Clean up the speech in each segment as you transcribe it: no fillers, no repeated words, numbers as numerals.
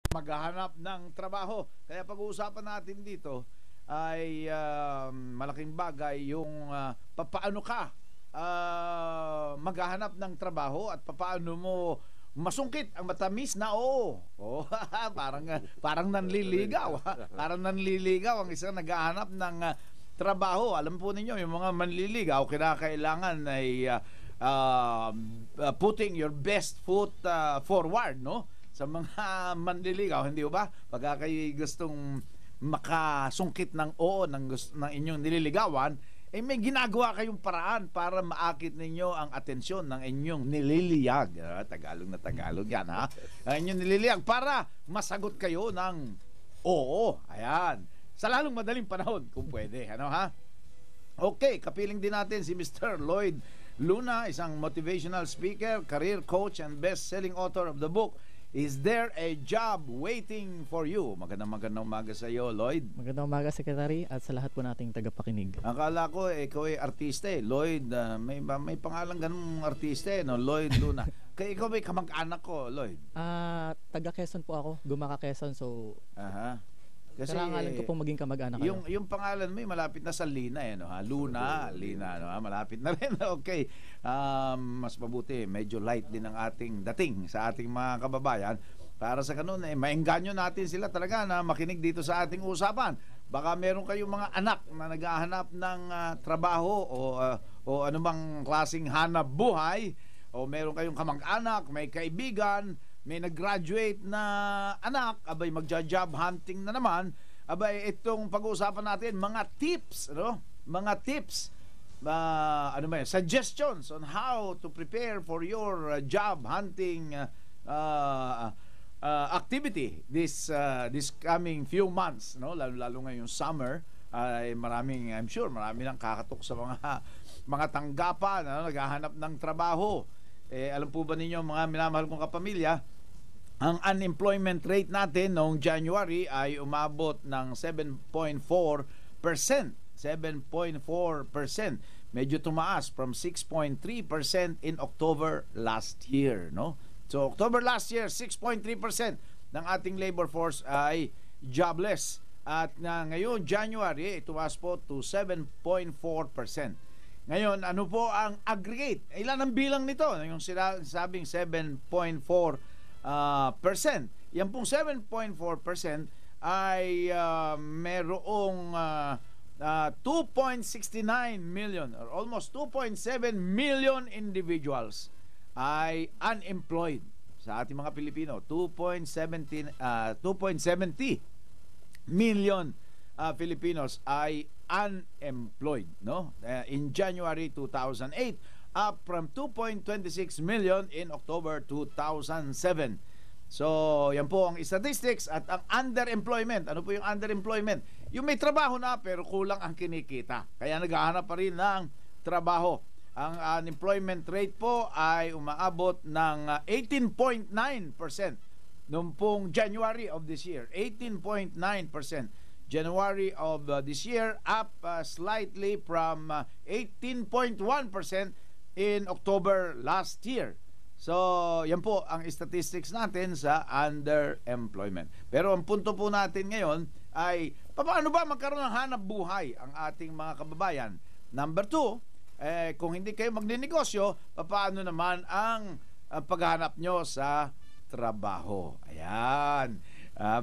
maghahanap ng trabaho. Kaya pag-uusapan natin dito ay malaking bagay yung papaano ka maghahanap ng trabaho at papaano mo masungkit ang matamis na oo. Oh, parang nanliligaw. Parang nanliligaw ang isang naghahanap ng trabaho. Alam po ninyo, yung mga manliligaw, kinakailangan ay putting your best foot forward, no? Sa mga manliligaw, hindi ba? Pagka kayo gustong makasungkit ng oo ng inyong nililigawan, eh may ginagawa kayong paraan para maakit ninyo ang atensyon ng inyong nililiyag. Tagalog na Tagalog yan, ha? Ang inyong nililiyag para masagot kayo ng oo. Ayan. Sa lalong madaling panahon, kung pwede. Ano, ha? Okay, kapiling din natin si Mr. Lloyd Luna, isang motivational speaker, career coach, and best-selling author of the book, Is There a Job Waiting for You? Magandang umaga sa iyo, Lloyd. Magandang umaga, Secretary, at sa lahat po nating tagapakinig. Akala ko ikaw ay artista eh. Lloyd, may pangalan ganung artista eh, no? Lloyd Luna. Kaya ikaw may kamag-anak ko, Lloyd. Taga Quezon po ako, Gumaka Quezon, so kasi karangalan ko pong maging kamag-anak kayo. Yung pangalan mo malapit na sa Lina eh, no? Ha? Lina, no? Ha? Malapit na rin. Okay. Mas mabuti, medyo light din ang ating dating sa ating mga kababayan. Para sa ganun, maengganyo natin sila talaga na makinig dito sa ating usapan. Baka meron kayong mga anak na naghahanap ng trabaho o anumang klaseng hanap buhay, o meron kayong kamag-anak, may kaibigan, may nag-graduate na anak, abay magja-job hunting na naman, abay itong pag-uusapan natin, mga tips, no? Mga tips, suggestions on how to prepare for your job hunting activity this coming few months, no? Lalo ngayong summer, ay I'm sure marami nang kakatok sa mga tanggapan, no? Naghahanap ng trabaho. Alam po ba ninyo, mga minamahal kong kapamilya, ang unemployment rate natin noong January ay umabot ng 7.4%. 7.4%. Medyo tumaas from 6.3% in October last year, no? So October last year, 6.3% ng ating labor force ay jobless. At ngayon, January, tumaas po to 7.4%. Ngayon, ano po ang aggregate? Ilan ang bilang nito? Yung sabing 7.4%. Yan pong 7.4% ay merong 2.69 million or almost 2.7 million individuals ay unemployed sa ating mga Pilipino. 2.70 million Filipinos ay unemployed, no? In January 2008, up from 2.26 million in October 2007. So, yan po ang statistics. At ang underemployment, ano po yung underemployment? Yung may trabaho na pero kulang ang kinikita, kaya naghahanap pa rin ng trabaho. Ang unemployment rate po ay umaabot ng 18.9% noong pong January of this year. 18.9%. January of this year, up slightly from 18.1% in October last year. So, yan po ang statistics natin sa underemployment. Pero ang punto po natin ngayon ay, paano ba magkaroon ng hanap buhay ang ating mga kababayan? Number 2, kung hindi kayo magninegosyo, paano naman ang paghahanap nyo sa trabaho? Ayan.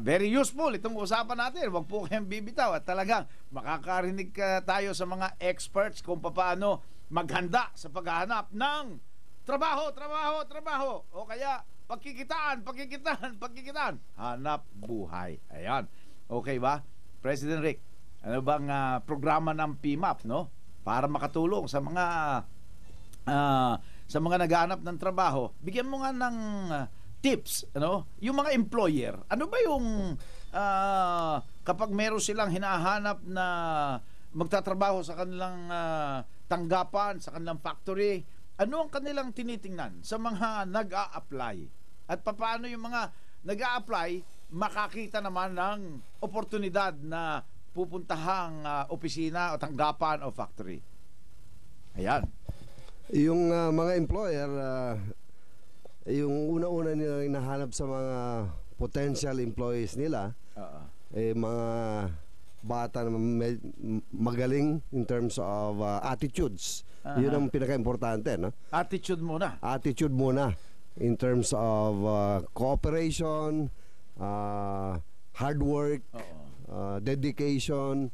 Very useful itong usapan natin. Huwag po kayong bibitaw at talagang makakarinig tayo sa mga experts kung paano maghanda sa paghahanap ng trabaho. O kaya pagkikitaan. Hanap buhay. Ayan. Okay ba? President Rick, ano bang programa ng PMAP, no? Para makatulong sa mga naghahanap ng trabaho. Bigyan mo nga ng tips, ano? Yung mga employer, ano ba yung kapag meron silang hinahanap na magtatrabaho sa kanilang tanggapan, sa kanilang factory, ano ang kanilang tinitingnan sa mga nag-a-apply? At paano yung mga nag-a-apply makakita naman ng oportunidad na pupuntahang opisina o tanggapan o factory? Ayan. Yung mga employer, yung una-una nilang hinahanap sa mga potential employees nila, Oo. mga bata na magaling in terms of attitudes. Yun ang pinaka-importante, no? Attitude muna. Attitude muna in terms of cooperation, hard work, dedication.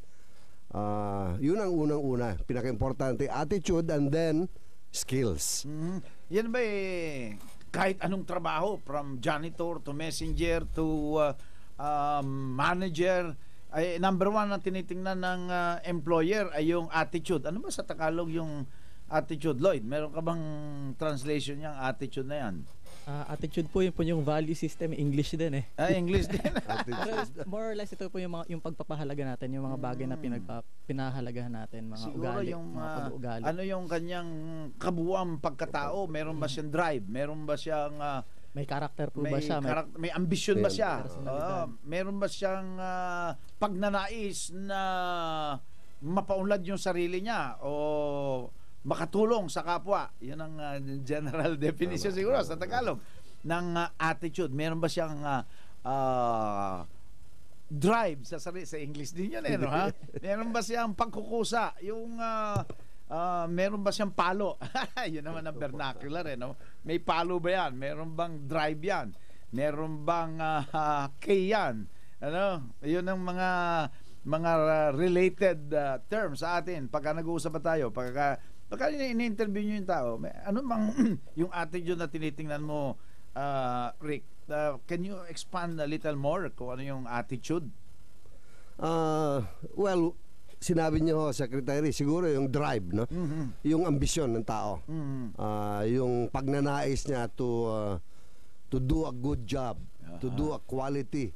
Yun ang unang-una. Pinaka-importante, attitude and then skills. Yan ba kahit anong trabaho, from janitor to messenger to manager, ay number one na tinitingnan ng employer ay yung attitude. Ano ba sa Tagalog yung attitude, Lloyd? Meron ka bang translation niyang attitude na yan? Attitude po yun po yung value system, English din eh. English din. Pero more or less ito po yung pagpapahalaga natin, yung mga bagay na pinahalagahan natin, mga Siguro ugali, yung mga pag-uugali. ano yung kanyang kabuuang pagkatao? Meron ba siyang drive? Meron ba siyang may karakter po ba siya? may ambisyon ba siya? personalidad. Meron ba siyang pagnanais na mapaunlad yung sarili niya o makatulong sa kapwa? Yun ang general definition siguro sa Tagalog ng attitude. Meron ba siyang drive sa sarili? Sa English din yun no, ha? Meron ba siyang pagkukusa? Yung meron ba siyang palo? Yun naman ang vernacular no? May palo ba yan? Meron bang drive yan? Meron bang key yan? Ano? Yun ang mga related terms sa atin pagka nag-uusap pa tayo. Pagka ini-interview nyo yung tao, ano mang yung attitude na tinitingnan mo, Rick? Can you expand a little more kung ano yung attitude? Well, sinabi niyo, Secretary, siguro yung drive, no? Yung ambisyon ng tao. Yung pagnanais niya to do a good job, to do a quality,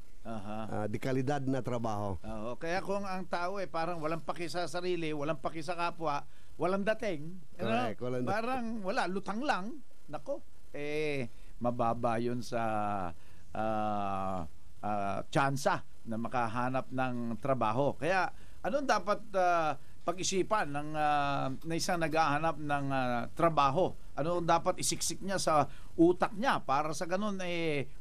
di kalidad na trabaho. Kaya kung ang tao parang walang paki sa sarili, walang paki sa kapwa, walang dating, Correct, walang dating. parang wala, lutang lang, nako, mababa yun sa tsansa na makahanap ng trabaho. Kaya anong dapat pag-isipan ng na isang naghahanap ng trabaho? Ano dapat isiksik niya sa utak niya para sa ganun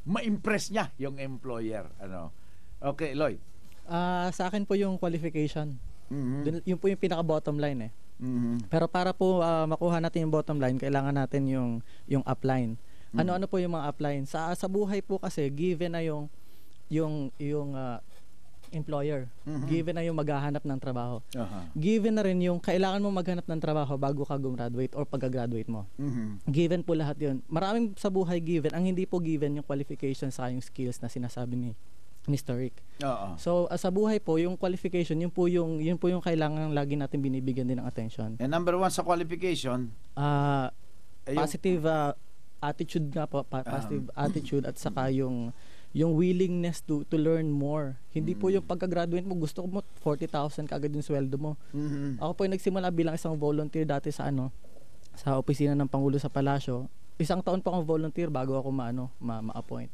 ma-impress niya yung employer? Ano? Okay, Lloyd. Sa akin po yung qualification. Yun po yung pinaka-bottom line eh. Pero para po makuha natin yung bottom line, kailangan natin yung upline. Ano-ano po yung mga upline? Sa buhay po kasi given na yung employer. Given na yung maghahanap ng trabaho. Given na rin yung kailangan mo maghanap ng trabaho bago ka gumraduate or pagka-graduate mo. Given po lahat yun. Maraming sa buhay given. Ang hindi po given yung qualifications sa yung skills na sinasabi ni Mr. Rick. So sa buhay po, yung qualification, yun po yung kailangan lagi natin binibigyan din ng attention. And number one sa qualification, positive attitude nga po, positive attitude at saka yung willingness to learn more. Hindi po yung pagka-graduate mo, gusto mo 40,000 kaagad yung sweldo mo. Ako po yung nagsimula bilang isang volunteer dati sa sa opisina ng Pangulo sa Palasyo. Isang taon pa akong volunteer bago ako ma-appoint.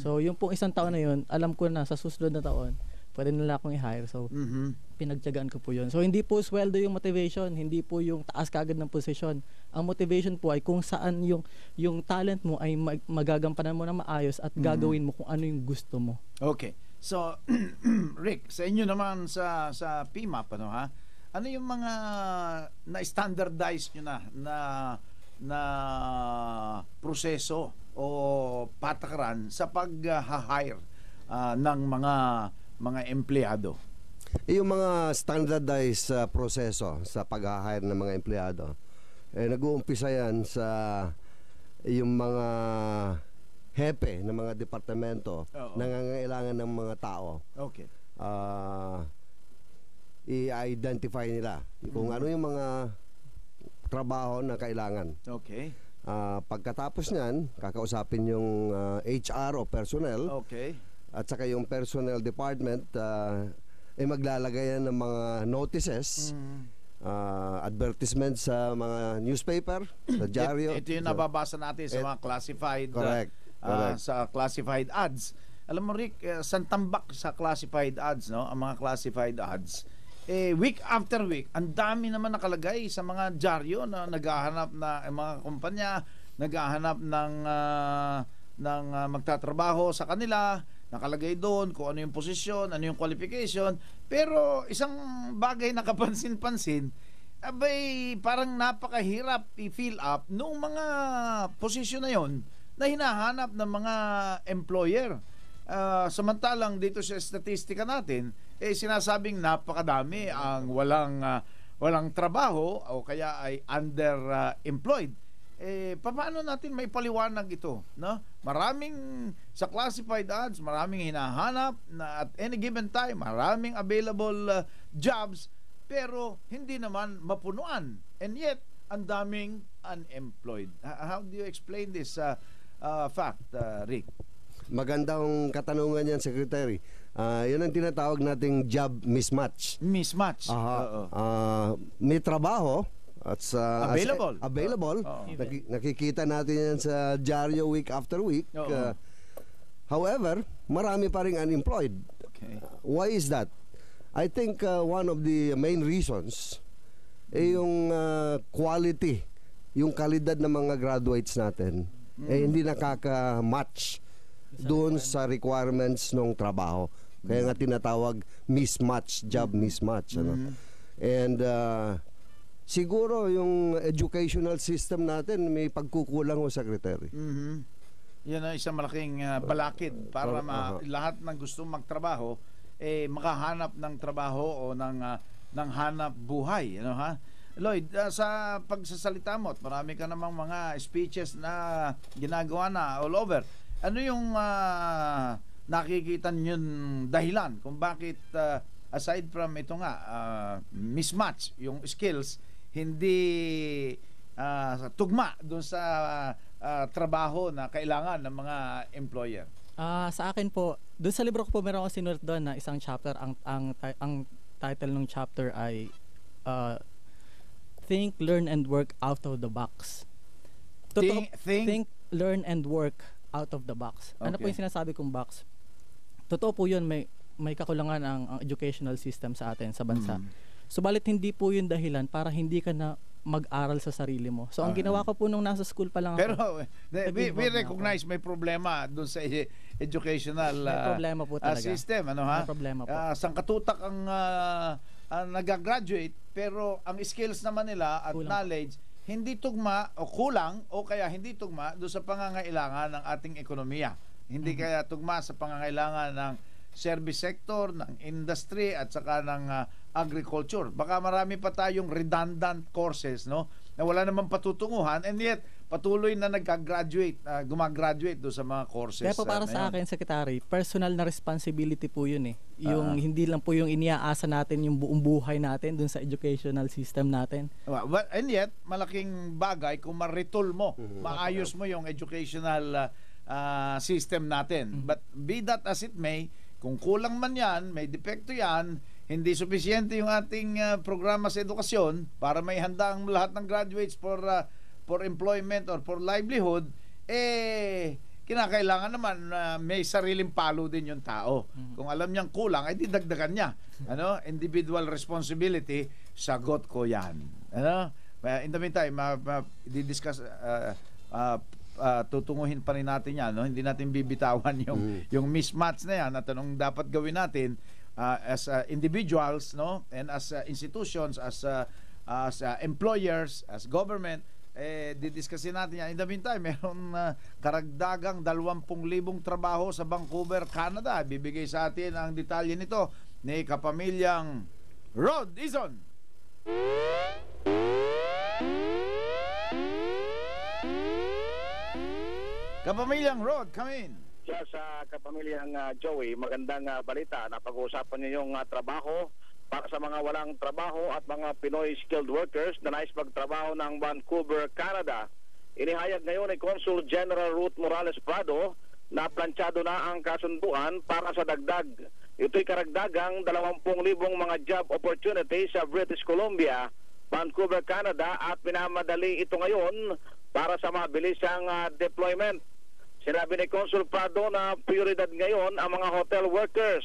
So yung pong isang taon na yun, alam ko na sa susunod na taon, pwede nila akong i-hire. So pinagtiyagaan ko po yun. So hindi po sweldo yung motivation, hindi po yung taas kaagad ng posisyon. Ang motivation po ay kung saan yung talent mo ay magagampanan mo na maayos at gagawin mo kung ano yung gusto mo. Okay. So Rick, sa inyo naman sa PMAP ha? Ano yung mga na-standardize nyo na proseso o patakaran sa pag-hire ng mga empleyado? Yung mga standardized proseso sa pag-hire ng mga empleyado, nag-uumpisa yan sa yung mga hepe ng mga departamento na nangangailangan ng mga tao. Okay. I-identify nila kung ano yung mga trabaho na kailangan. Okay. Pagkatapos niyan, kakausapin yung HR o personnel. Okay. At saka yung personnel department maglalagay yan ng mga notices, advertisements sa mga newspaper, sa dyaryo. Ito yung nababasa natin sa mga classified correct. Sa classified ads. Alam mo Rick, santambak sa classified ads, no? Ang mga classified ads. Week after week, ang dami naman nakalagay sa mga dyaryo na naghahanap na mga kumpanya, naghahanap ng magtatrabaho sa kanila, nakalagay doon kung ano yung posisyon, ano yung qualification, pero isang bagay na kapansin-pansin, abay parang napakahirap i-fill up noong mga posisyon na yon na hinahanap ng mga employer. Samantalang dito sa statistika natin, sinasabing napakadami ang walang trabaho o kaya ay underemployed. Paano natin may paliwanag ito, no? Maraming sa classified ads, maraming hinahanap na at any given time, maraming available jobs, pero hindi naman mapunuan, and yet ang daming unemployed. How do you explain this fact, Rick? Magandang katanungan yan, Secretary. Yun ang tinatawag nating job mismatch. Mismatch. May trabaho at sa available. Nakikita natin yan sa dyaryo week after week. However, marami pa ring unemployed. Okay. Why is that? I think one of the main reasons yung quality, yung kalidad ng mga graduates natin hindi nakaka-match doon sa requirements ng trabaho. Kaya nga tinatawag mismatch, job mismatch. Ano? And siguro yung educational system natin may pagkukulang ho, Secretary. Yan ang isang malaking balakid para lahat ng gustong magtrabaho makahanap ng trabaho o ng hanap buhay, ano ha? Lloyd, sa pagsasalita mo, marami ka namang mga speeches na ginagawa na all over. Ano yung nakikita niyo dahilan kung bakit aside from ito nga mismatch yung skills hindi tugma doon sa trabaho na kailangan ng mga employer? Sa akin po, doon sa libro ko po meron ako sinulat doon na isang chapter, ang title ng chapter ay Think, Learn and Work Out of the Box. Think, Learn and Work Out of the Box. Ano po yung sinasabi kong box? Totoo po yun, may kakulangan ang educational system sa atin, sa bansa. Subalit hindi po yun dahilan para hindi ka na mag-aral sa sarili mo. So ang ginawa ko po nung nasa school pa lang ako. Pero we recognize may problema doon sa educational may problema po talaga. System, ano ha? May problema po. Sangkatutak ang nag-graduate, pero ang skills naman nila at kulang. Knowledge hindi tugma o kulang o kaya hindi tugma doon sa pangangailangan ng ating ekonomiya. Hindi kaya tugma sa pangangailangan ng service sector, ng industry at saka ng agriculture. Baka marami pa tayong redundant courses, no, na wala namang patutunguhan, and yet patuloy na nagka-graduate, gumagraduate do sa mga courses. Kaya po para sa akin, Secretary, personal na responsibility po yun eh. Yung hindi lang po yung iniaasa natin yung buong buhay natin dun sa educational system natin. And yet, malaking bagay kung ma-retool mo, maayos mo yung educational system natin. But be that as it may, kung kulang man yan, may depekto yan, hindi sufisyente yung ating programa sa edukasyon para may handa ang lahat ng graduates for employment or for livelihood, kinakailangan naman may sariling palo din yung tao. Kung alam niyang kulang, ay didagdagan niya. Ano? Individual responsibility, sagot ko yan. Ano? In the meantime, di-discuss, tutunguhin pa rin natin yan, no? Hindi natin bibitawan yung mismatch na yan at anong dapat gawin natin as individuals, no, and as institutions, as employers, as government. Didiscusin natin yan. In the meantime, meron karagdagang 20,000 trabaho sa Vancouver, Canada. Bibigay sa atin ang detalye nito ni kapamilyang Rod Dizon. Kapamilyang Rod, come in. Sa kapamilyang Joey, magandang balita na pag-uusapan niyo yung trabaho para sa mga walang trabaho at mga Pinoy skilled workers na nais magtrabaho ng Vancouver, Canada. Inihayag ngayon ni Consul General Ruth Morales Prado na planchado na ang kasunduan para sa dagdag. Ito'y karagdagang 20,000 mga job opportunities sa British Columbia, Vancouver, Canada, at minamadali ito ngayon para sa mabilisang deployment. Sinabi ni Consul Prado na prioridad ngayon ang mga hotel workers,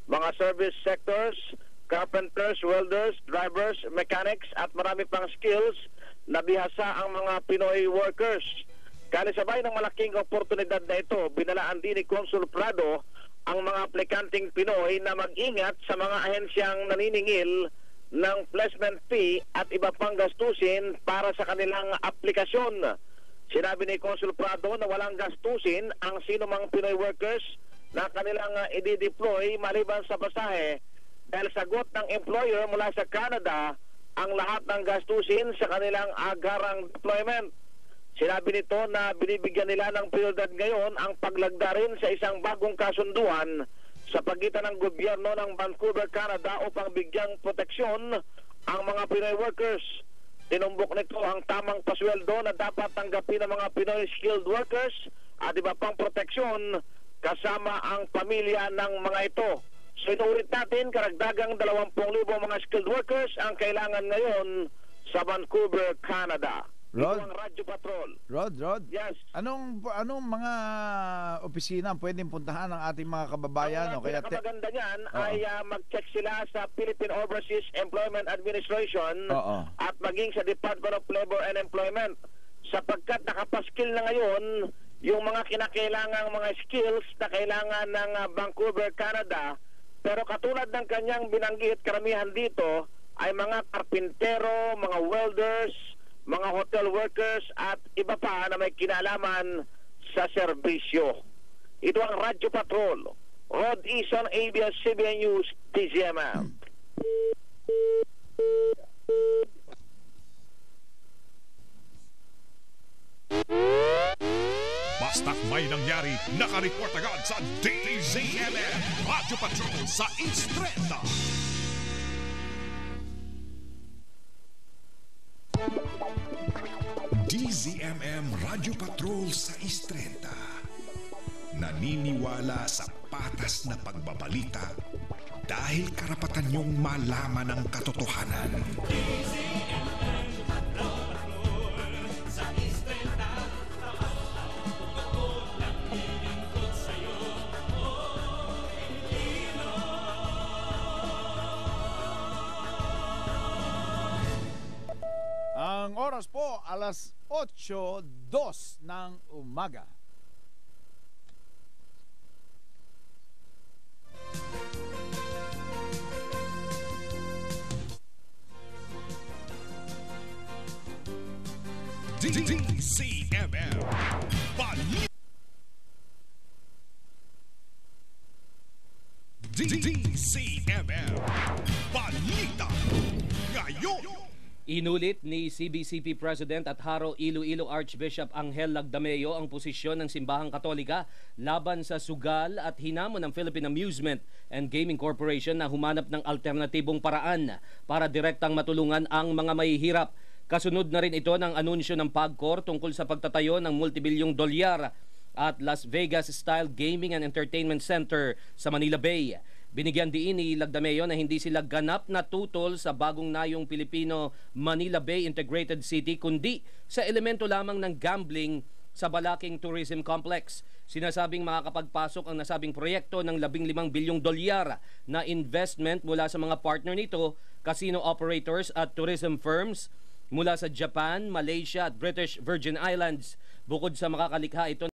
mga service sectors, carpenters, welders, drivers, mechanics at marami pang skills na bihasa ang mga Pinoy workers. Kalisabay ng malaking oportunidad na ito, binalaan din ni Consul Prado ang mga aplikanteng Pinoy na mag-ingat sa mga ahensyang naniningil ng placement fee at iba pang gastusin para sa kanilang aplikasyon. Sinabi ni Consul Prado na walang gastusin ang sinumang Pinoy workers na kanilang i-deploy maliban sa pasahe dahil sagot ng employer mula sa Canada ang lahat ng gastusin sa kanilang agarang deployment. Sinabi nito na binibigyan nila ng prioridad ngayon ang paglagda rin sa isang bagong kasunduan sa pagitan ng gobyerno ng Vancouver, Canada upang bigyang proteksyon ang mga Pinoy workers. Tinumbok nito ang tamang pasweldo na dapat tanggapin ng mga Pinoy skilled workers at iba pang proteksyon kasama ang pamilya ng mga ito. So inuulit natin, karagdagang 20,000 mga skilled workers ang kailangan ngayon sa Vancouver, Canada. Rod? Ito ang Radyo Patrol. Rod, Yes. anong mga opisina ang pwedeng puntahan ng ating mga kababayan? Ang O kaya pinakamaganda niyan Oo. ay mag-check sila sa Philippine Overseas Employment Administration Oo. at maging sa Department of Labor and Employment sapagkat nakapaskil na ngayon yung mga kinakailangang mga skills na kailangan ng Vancouver, Canada. Pero katulad ng kanyang binanggit, karamihan dito ay mga karpintero, mga welders, mga hotel workers at iba pa na may kinalaman sa serbisyo. Ito ang Radyo Patrol. Rod Eason, ABS-CBN News, DZMM. Basta't may nangyari, nakareport agad sa DZMM Radyo Patrol sa Instreta. DZMM Radyo Patrol sa Istrenta. Naniniwala sa patas na pagbabalita dahil karapatan niyong malaman ang katotohanan. ang oras po alas 8:02 ng umaga. DZMM Balita. DZMM Balita ngayon. Inulit ni CBCP President at Haro Iloilo Archbishop Angel Lagdameo ang posisyon ng Simbahang Katolika laban sa sugal at hinamon ng Philippine Amusement and Gaming Corporation na humanap ng alternatibong paraan para direktang matulungan ang mga mahihirap. Kasunod na rin ito ng anunsyo ng PAGCOR tungkol sa pagtatayo ng multibilyong dolyar at Las Vegas-style Gaming and Entertainment Center sa Manila Bay. Binigyan diin ni Lagdameo na hindi sila ganap na tutol sa bagong nayong Pilipino Manila Bay Integrated City kundi sa elemento lamang ng gambling sa Balaking Tourism Complex. Sinasabing makakapagpasok ang nasabing proyekto ng 15 bilyong dolyar na investment mula sa mga partner nito, casino operators at tourism firms mula sa Japan, Malaysia at British Virgin Islands. Bukod sa makakalikha ito